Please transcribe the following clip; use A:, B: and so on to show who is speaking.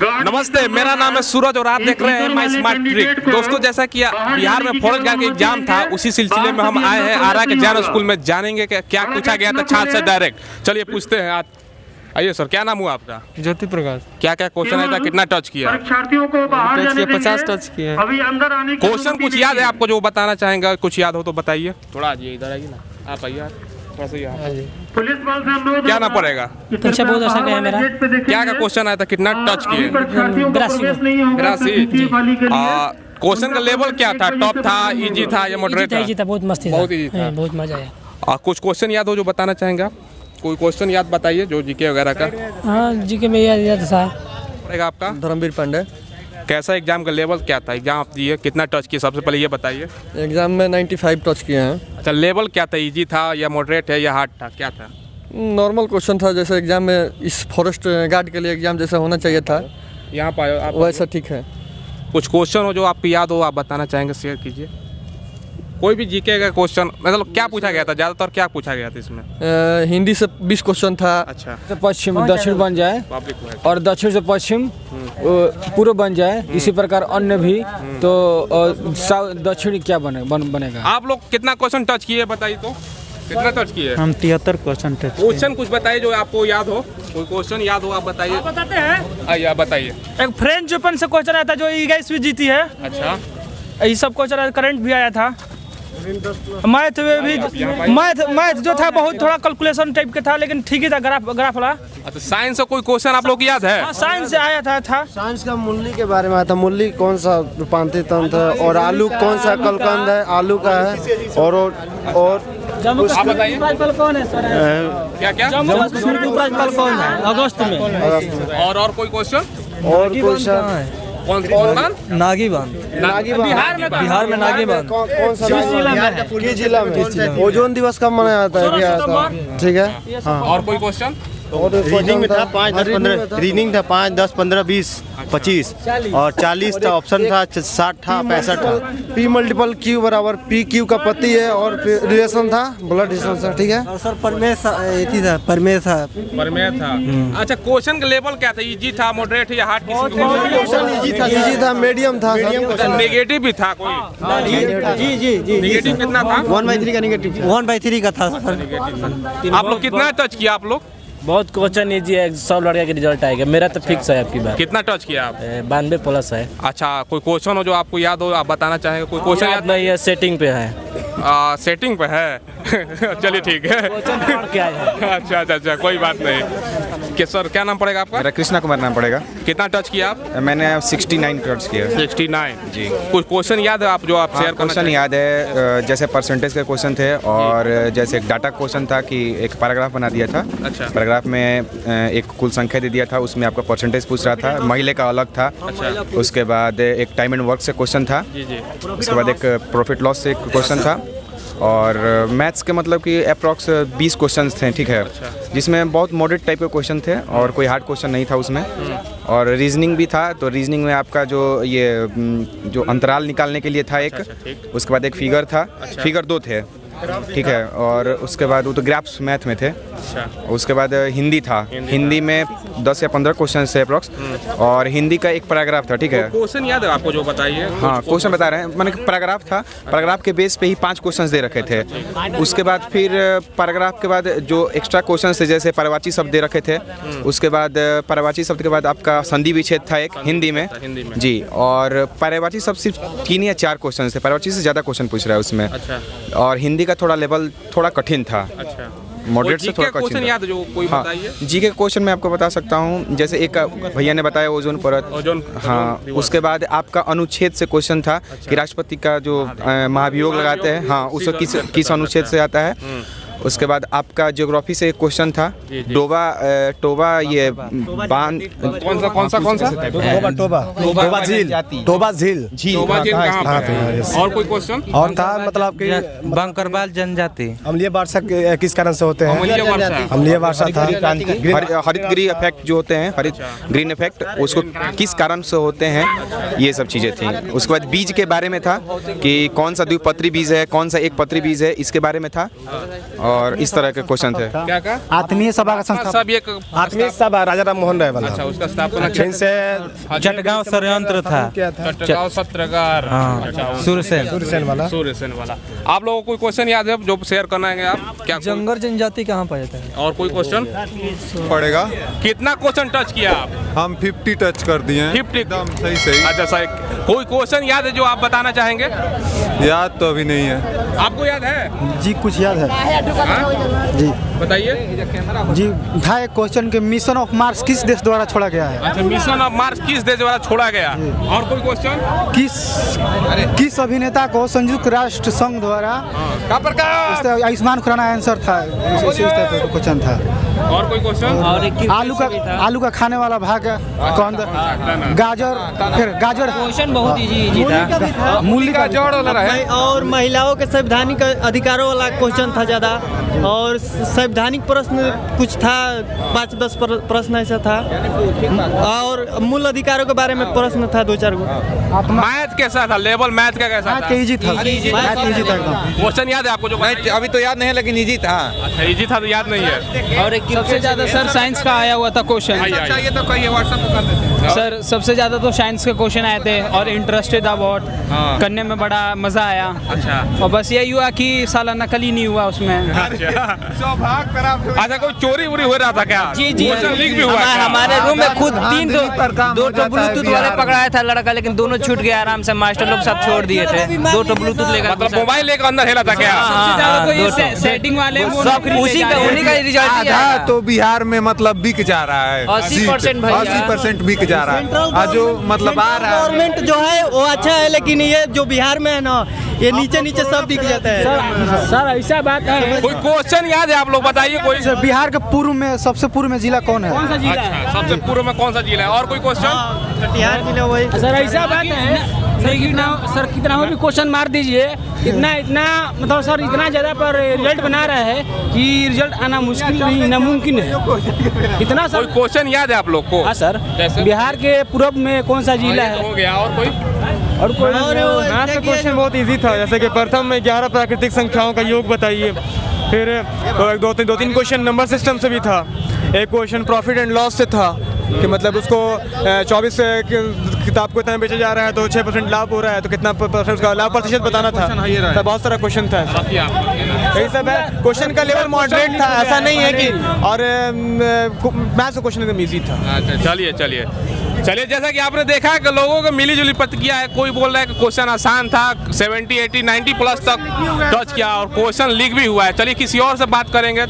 A: नमस्ते, मेरा नाम है सूरज और आप देख रहे हैं माय स्मार्ट ट्रिक। दोस्तों, जैसा कि बिहार में फॉरेस्ट गार्ड का एग्जाम था, उसी सिलसिले में हम आए हैं आरा के जैन स्कूल में। जानेंगे कि क्या पूछा गया था छात्र से डायरेक्ट। चलिए पूछते हैं। आज आइए सर, क्या नाम हुआ आपका?
B: ज्योति प्रकाश।
A: क्या क्या क्वेश्चन आया था, कितना टच किया?
B: परीक्षार्थियों को बाहर जाने 50 टच किए।
A: अभी अंदर आने क्वेश्चन कुछ याद है आपको जो बताना चाहेंगे? कुछ याद हो तो बताइए। थोड़ा आइए, इधर आइए ना, आप आइए थोड़ा सा यहाँ।
B: पुलिस बल से अनुरोध
A: क्या ना पड़ेगा?
C: परीक्षा बहुत अच्छा गया मेरा।
A: क्या क्या क्वेश्चन आया था, कितना टच किए?
C: 82।
A: क्वेश्चन का लेवल क्या था? टॉप था, इजी था या मॉडरेट था?
C: इजी था, बहुत मस्ती था,
A: बहुत इजी था,
C: बहुत मजा आया।
A: कुछ क्वेश्चन याद हो जो बताना चाहेंगे आप? कोई क्वेश्चन याद बताइए जो जीके वगैरह का।
C: हाँ, जीके में याद था।
A: पड़ेगा आपका
D: धर्मवीर पांडे।
A: कैसा एग्जाम का लेवल क्या था? एग्जाम आप दिए, कितना टच किए? सबसे पहले ये बताइए।
D: एग्जाम में 95 टच किए हैं।
A: अच्छा, लेवल क्या था? इजी था या मॉडरेट है या हार्ड था, क्या था?
D: नॉर्मल क्वेश्चन था, जैसे एग्जाम में इस फॉरेस्ट गार्ड के लिए एग्जाम जैसा होना चाहिए था,
A: यहाँ पर आप
D: वैसा ठीक है।
A: कुछ क्वेश्चन हो जो आपको याद हो, आप बताना चाहेंगे, शेयर कीजिए। कोई भी जीके का क्वेश्चन, मतलब क्या पूछा गया था? ज़्यादातर क्या पूछा गया था इसमें?
D: हिंदी से 20 क्वेश्चन था।
A: अच्छा,
E: पश्चिम दक्षिण बन जाए और दक्षिण से पश्चिम पूर्व बन जाए, इसी प्रकार अन्य भी, तो दक्षिण क्या बनेगा?
A: आप लोग कितना क्वेश्चन टच किए बताइए तो? कितना टच किए?
F: हम 73 क्वेश्चन टच।
A: क्वेश्चन कुछ बताइए जो आपको याद हो, कोई क्वेश्चन याद हो आप बताइए।
G: बताते हैं।
A: आइए आप बताइए।
G: एक फ्रेंच ओपन से क्वेश्चन आया था जो ई-गाइस भी जीती है।
A: अच्छा,
G: ये सब क्वेश्चन करंट भी आया था। मैथ में भी, मैथ जो था बहुत थोड़ा कैलकुलेशन टाइप का था, लेकिन ठीक ही था, ग्राफ वाला।
A: अच्छा, साइंस से कोई क्वेश्चन आप लोग को याद है?
G: हाँ, साइंस से आया था।
H: साइंस का मूली के बारे में आया था। मूली कौन सा रूपांतरित तंत्र है, और आलू कौन सा कलकंद है, आलू का है। और
A: आप बताइए
G: कौन है सर?
A: क्या क्या?
G: जम्मू कश्मीर की उपराज्यपाल कौन है अगस्त में?
A: और कोई क्वेश्चन?
H: और क्वेश्चन
A: कौन
D: नागी बांध।
G: बिहार में
H: नागी बांध कौन सा जिला में? ओजोन दिवस कब मनाया जाता है? ठीक है।
A: हाँ, और कोई क्वेश्चन?
H: रीजनिंग में था 5, 10, 15। रीजनिंग था 5, 10, 15, 20, 25 और 40 था। ऑप्शन था 60 था, 65 था। P मल्टीपल Q बराबर P Q का पति है, और रिलेशन था ब्लड रिलेशन। ठीक है।
D: और सर परमेय था।
A: अच्छा, क्वेश्चन का लेवल क्या था? इजी था, मॉडरेट या हार्ड?
H: इजी था, मीडियम था।
A: नेगेटिव भी था कोई?
D: जी।
A: नेगेटिव कितना था?
D: 1/3 का नेगेटिव। 1/3 का था सर।
A: आप लोग कितना टच किया आप लोग?
C: बहुत क्वेश्चन इजी है, 100 लड़के के रिजल्ट आएगा। मेरा तो फिक्स है आपकी बात।
A: कितना टच किया आप?
C: 92 प्लस है।
A: अच्छा, कोई क्वेश्चन हो जो आपको याद हो, आप बताना चाहेंगे? कोई क्वेश्चन याद
C: नहीं है, सेटिंग पे है।
A: सेटिंग पे है। चलिए ठीक है।
C: क्या है?
A: अच्छा, कोई बात नहीं। सर, क्या नाम पड़ेगा आपका?
I: मेरा कृष्णा कुमार नाम पड़ेगा।
A: कितना टच किया आप?
I: मैंने 69 टच किया।
A: 69
I: जी।
A: कुछ क्वेश्चन याद है आप जो आप शेयर?
I: क्वेश्चन याद है, जैसे परसेंटेज के क्वेश्चन थे, और जैसे एक डाटा क्वेश्चन था कि एक पैराग्राफ बना दिया था।
A: अच्छा।
I: पैराग्राफ में एक कुल संख्या दे दिया था, उसमें आपका परसेंटेज पूछ रहा था, महिला का अलग था।
A: अच्छा।
I: उसके बाद एक टाइम एंड वर्क से क्वेश्चन था।
A: जी।
I: उसके बाद एक प्रॉफिट लॉस से एक क्वेश्चन था, और मैथ्स के मतलब कि अप्रॉक्स 20 क्वेश्चंस थे। ठीक है।
A: अच्छा।
I: जिसमें बहुत मॉडरेट टाइप के क्वेश्चन थे, और कोई हार्ड क्वेश्चन नहीं था उसमें। और रीजनिंग भी था, तो रीजनिंग में आपका जो अंतराल निकालने के लिए था एक।
A: अच्छा,
I: उसके बाद एक फिगर था। फिगर 2 थे। ठीक है। और उसके बाद वो तो ग्राफ्स मैथ में थे।
A: अच्छा।
I: उसके बाद हिंदी था। हिंदी में 10 या 15 क्वेश्चन थे अप्रॉक्स, और हिंदी का एक पैराग्राफ था। ठीक है।
A: क्वेश्चन याद है आपको जो बताइए?
I: हाँ, क्वेश्चन बता रहे हैं। मैंने पैराग्राफ था, पैराग्राफ के बेस पे ही 5 क्वेश्चंस दे रखे थे। उसके बाद फिर पैराग्राफ के बाद जो एक्स्ट्रा क्वेश्चंस थे, जैसे पर्यायवाची शब्द दे रखे थे। उसके बाद पर्यायवाची शब्द के बाद आपका संधि विच्छेद था एक हिंदी में। जी। और पर्यायवाची शब्द सिर्फ 3 या 4 क्वेश्चन थे। पर्यायवाची से ज़्यादा क्वेश्चन पूछ रहा है उसमें।
A: अच्छा।
I: और हिंदी का थोड़ा लेवल थोड़ा कठिन था।
A: अच्छा।
I: मॉडरेट से थोड़ा
A: क्वेश्चन
I: कठिन
A: याद जो कोई
I: था।
A: बताइए।
I: जी के क्वेश्चन मैं आपको बता सकता हूँ, जैसे एक भैया ने बताया ओजोन परत। हाँ। उसके बाद आपका अनुच्छेद से क्वेश्चन था कि राष्ट्रपति का जो महाभियोग लगाते हैं, हाँ, उसको किस अनुच्छेद से आता है। उसके बाद आपका ज्योग्राफी से एक क्वेश्चन था। टोबा ये बांध कौन सा
H: टोबा झील।
A: और कोई क्वेश्चन?
H: और था मतलब कि
F: बंकरवाल जनजाति
H: अम्लीय वर्षा किस कारण से होते हैं? अम्लीय वर्षा था।
I: हरित गृह इफेक्ट जो होते हैं, हरित ग्रीन इफेक्ट, उसको किस कारण से होते हैं, ये सब चीज़ें थी। उसके बाद बीज के बारे में था कि कौन सा द्विपत्री बीज है, कौन सा एक पत्री बीज है, इसके बारे में था। और इस तरह के क्वेश्चन थे।
A: क्या का
B: आत्मीय सभा का संस्था
A: सब ये
H: आत्मीय सभा राजा राम मोहन राय वाला।
A: अच्छा, उसका स्थापना
H: इनसे
F: चटगांव षड्यंत्र था।
A: चटगांव सत्रगार। अच्छा,
F: सूरसेन
H: वाला।
A: सूर्यसेन वाला। आप लोगों को कोई क्वेश्चन याद है जो शेयर करना है आप? क्या
D: जंगर जनजाति कहाँ पाया जाता है?
A: और कोई क्वेश्चन
J: पड़ेगा?
A: कितना क्वेश्चन टच किया आप?
J: हम 50 टच कर दिए हैं।
A: 50
J: एकदम सही।
A: अच्छा सही। कोई क्वेश्चन याद है जो आप बताना चाहेंगे?
J: याद तो अभी नहीं है।
A: आपको याद है?
B: जी कुछ याद है जी,
A: बताइए
B: जी था एक क्वेश्चन के मिशन ऑफ मार्स किस देश द्वारा छोड़ा गया है?
A: अच्छा, मिशन ऑफ मार्स किस देश द्वारा छोड़ा गया? और कोई क्वेश्चन?
B: किस अभिनेता को संयुक्त राष्ट्र संघ द्वारा आयुष्मान खुराना आंसर था, क्वेश्चन था।
A: और कोई क्वेश्चन?
B: आलू का खाने वाला भाग कौन? गाजर। फिर गाजर
E: क्वेश्चन बहुत इजी था।
B: मूली का
A: जोड़ वाला है।
K: और महिलाओं के संवैधानिक अधिकारों वाला क्वेश्चन था ज़्यादा, और संवैधानिक प्रश्न कुछ था, 5-10 प्रश्न ऐसा था, और मूल अधिकारों के बारे में प्रश्न था 2-4 गो।
A: मैथ कैसा था? लेवल मैथ का कैसा था?
B: इजी था, मैथ इजी था एकदम।
A: क्वेश्चन याद है आपको जो?
I: अभी तो याद नहीं है लेकिन इजी था।
A: अच्छा, इजी था तो याद नहीं है।
E: और सबसे ज़्यादा सर साइंस का आया हुआ था क्वेश्चन।
A: ये तो कहिए, व्हाट्सएप पे कर देते हैं।
E: सर सबसे ज़्यादा तो साइंस के क्वेश्चन आए थे, और इंटरेस्टेड अबाउट करने में बड़ा मज़ा आया।
A: अच्छा,
E: और बस यही हुआ कि साला नकल ही नहीं हुआ उसमें।
A: अच्छा, कोई चोरी वोरी हो रहा था क्या?
E: जी
A: क्वेश्चन लीक भी हुआ क्या?
E: हमारे रूम में खुद 2 ब्लूटूथ वाले पकड़ाया था लड़का, लेकिन दोनों छूट गया आराम से। मास्टर लोग सब छोड़ दिए थे। 2 ब्लूटूथ लेकर,
A: मतलब मोबाइल लेकर अंदर हेला था क्या?
E: सेटिंग वाले
F: सब
E: उसी का रिजल्ट
J: आधा तो बिहार में मतलब बिक जा रहा है।
E: 80% भैया।
J: 80% बिक जा रहा है। जो मतलब आ रहा है
K: गवर्नमेंट जो है वो अच्छा है, लेकिन ये जो बिहार में है ना, ये नीचे सब बिक जाता है।
E: सर ऐसा बात है।
A: कोई क्वेश्चन याद है? आप लोग बताइए कोई।
B: बिहार के पूर्व में सबसे पूर्व में जिला कौन है?
A: अच्छा, सबसे पूर्व में कौन सा जिला है? और कोई क्वेश्चन?
K: कटिहार जिला वही।
E: सर ऐसा बात है सर, कितना हो भी क्वेश्चन मार दीजिए, इतना मतलब सर इतना ज़्यादा पर रिजल्ट बना रहा है कि रिजल्ट आना मुश्किल नहीं, नामुमकिन है इतना। सर
A: कोई क्वेश्चन याद है आप लोग को?
E: हाँ सर, बिहार के पूर्व में कौन सा जिला है?
A: हो गया। और कोई?
B: मैथ का क्वेश्चन बहुत इजी था, जैसे कि प्रथम में 11 प्राकृतिक संख्याओं का योग बताइए। फिर 2-3 क्वेश्चन नंबर सिस्टम से भी था। एक क्वेश्चन प्रॉफिट एंड लॉस से था कि मतलब उसको 24 किताब को इतना बेचा जा रहा है तो 6% लाभ हो रहा है, तो कितना परसेंट उसका लाभ प्रतिशत बताना था। तो बहुत सारा क्वेश्चन था, यही सब है। क्वेश्चन का लेवल मॉडरेट था, ऐसा नहीं है कि, और मैथ्स का क्वेश्चन एकदम ईजी था।
A: अच्छा, चलिए जैसा कि आपने देखा कि लोगों को मिली जुली प्रतिक्रिया है। कोई बोल रहा है कि क्वेश्चन आसान था, 70, 80, 90 प्लस तक टच किया, और क्वेश्चन लीक भी हुआ है। चलिए किसी और से बात करेंगे।